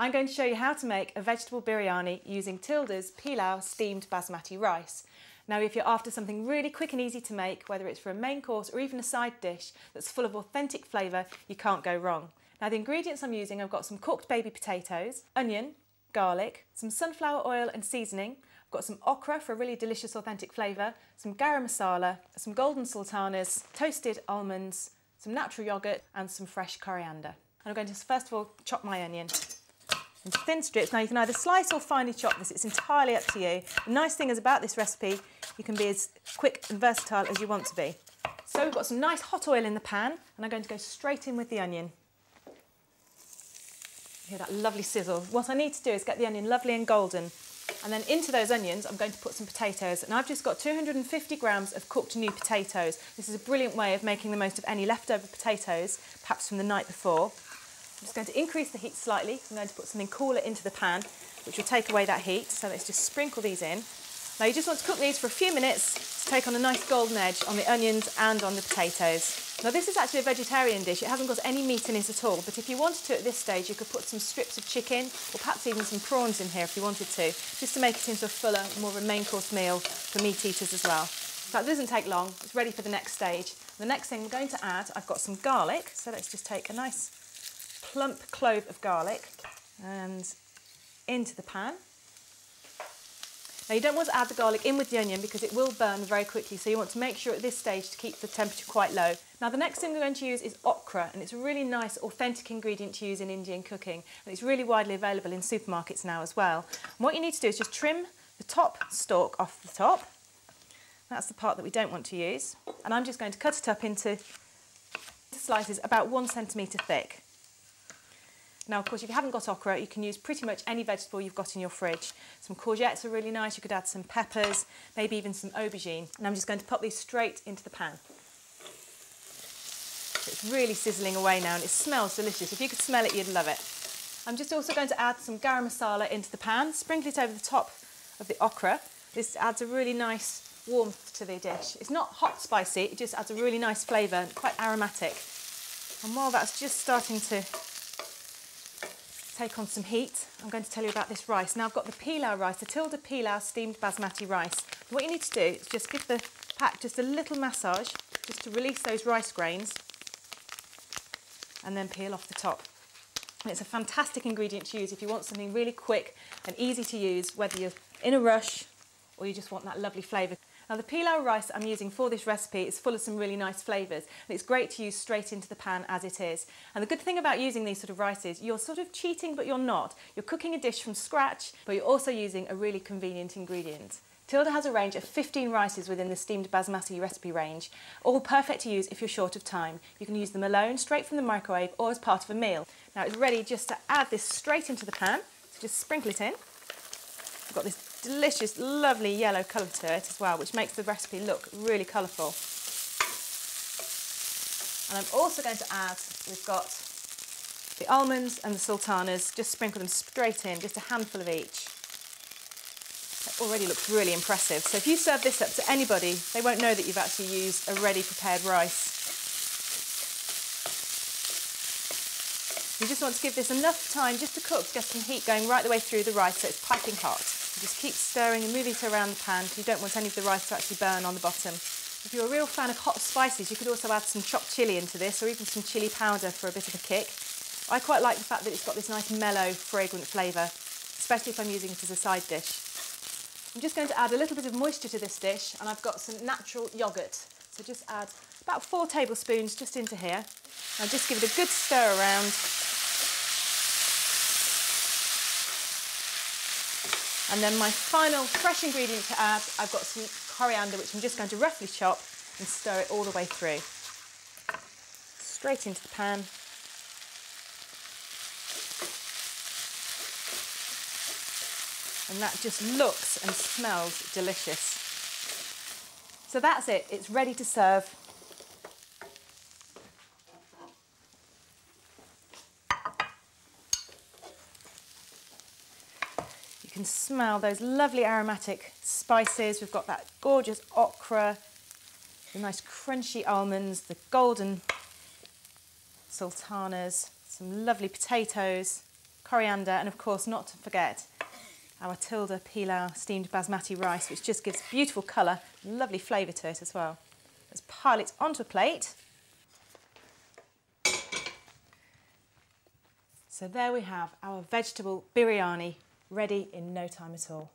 I'm going to show you how to make a vegetable biryani using Tilda's Pilau steamed basmati rice. Now, if you're after something really quick and easy to make, whether it's for a main course or even a side dish that's full of authentic flavour, you can't go wrong. Now, the ingredients I'm using, I've got some cooked baby potatoes, onion, garlic, some sunflower oil and seasoning. I've got some okra for a really delicious authentic flavour, some garam masala, some golden sultanas, toasted almonds, some natural yoghurt and some fresh coriander. And I'm going to first of all chop my onion into thin strips. Now you can either slice or finely chop this, it's entirely up to you. The nice thing is about this recipe, you can be as quick and versatile as you want to be. So we've got some nice hot oil in the pan and I'm going to go straight in with the onion. You hear that lovely sizzle. What I need to do is get the onion lovely and golden, and then into those onions I'm going to put some potatoes, and I've just got 250 grams of cooked new potatoes. This is a brilliant way of making the most of any leftover potatoes, perhaps from the night before. I'm just going to increase the heat slightly. I'm going to put something cooler into the pan, which will take away that heat. So let's just sprinkle these in. Now you just want to cook these for a few minutes to take on a nice golden edge on the onions and on the potatoes. Now this is actually a vegetarian dish. It hasn't got any meat in it at all, but if you wanted to at this stage, you could put some strips of chicken or perhaps even some prawns in here if you wanted to, just to make it into a fuller, more of a main course meal for meat eaters as well. That doesn't take long. It's ready for the next stage. The next thing we're going to add, I've got some garlic. So let's just take a nice plump clove of garlic and into the pan. Now you don't want to add the garlic in with the onion because it will burn very quickly, so you want to make sure at this stage to keep the temperature quite low. Now the next thing we're going to use is okra, and it's a really nice authentic ingredient to use in Indian cooking, and it's really widely available in supermarkets now as well. And what you need to do is just trim the top stalk off the top. That's the part that we don't want to use, and I'm just going to cut it up into slices about 1 centimetre thick. Now, of course, if you haven't got okra, you can use pretty much any vegetable you've got in your fridge. Some courgettes are really nice. You could add some peppers, maybe even some aubergine. And I'm just going to pop these straight into the pan. It's really sizzling away now and it smells delicious. If you could smell it, you'd love it. I'm just also going to add some garam masala into the pan, sprinkle it over the top of the okra. This adds a really nice warmth to the dish. It's not hot spicy, it just adds a really nice flavour and quite aromatic. And while that's just starting to take on some heat, I'm going to tell you about this rice. Now I've got the Pilau rice, the Tilda Pilau steamed basmati rice. And what you need to do is just give the pack just a little massage, just to release those rice grains, and then peel off the top. And it's a fantastic ingredient to use if you want something really quick and easy to use, whether you're in a rush or you just want that lovely flavour. Now the pilau rice I'm using for this recipe is full of some really nice flavours, and it's great to use straight into the pan as it is. And the good thing about using these sort of rices, you're sort of cheating but you're not. You're cooking a dish from scratch, but you're also using a really convenient ingredient. Tilda has a range of 15 rices within the steamed basmati recipe range, all perfect to use if you're short of time. You can use them alone, straight from the microwave, or as part of a meal. Now it's ready just to add this straight into the pan, so just sprinkle it in. We've got this delicious, lovely yellow colour to it as well, which makes the recipe look really colourful. And I'm also going to add, we've got the almonds and the sultanas, just sprinkle them straight in, just a handful of each. It already looks really impressive. So if you serve this up to anybody, they won't know that you've actually used a ready prepared rice. You just want to give this enough time just to cook, to get some heat going right the way through the rice so it's piping hot. You just keep stirring and moving it around the pan because you don't want any of the rice to actually burn on the bottom. If you're a real fan of hot spices, you could also add some chopped chilli into this, or even some chilli powder for a bit of a kick. I quite like the fact that it's got this nice mellow, fragrant flavour, especially if I'm using it as a side dish. I'm just going to add a little bit of moisture to this dish, and I've got some natural yoghurt. So just add about 4 tablespoons just into here. And just give it a good stir around. And then my final fresh ingredient to add, I've got some coriander, which I'm just going to roughly chop and stir it all the way through. Straight into the pan. And that just looks and smells delicious. So that's it, it's ready to serve. You can smell those lovely aromatic spices. We've got that gorgeous okra, the nice crunchy almonds, the golden sultanas, some lovely potatoes, coriander, and of course, not to forget, our Tilda Pilau steamed basmati rice, which just gives beautiful colour, lovely flavour to it as well. Let's pile it onto a plate. So there we have our vegetable biryani, ready in no time at all.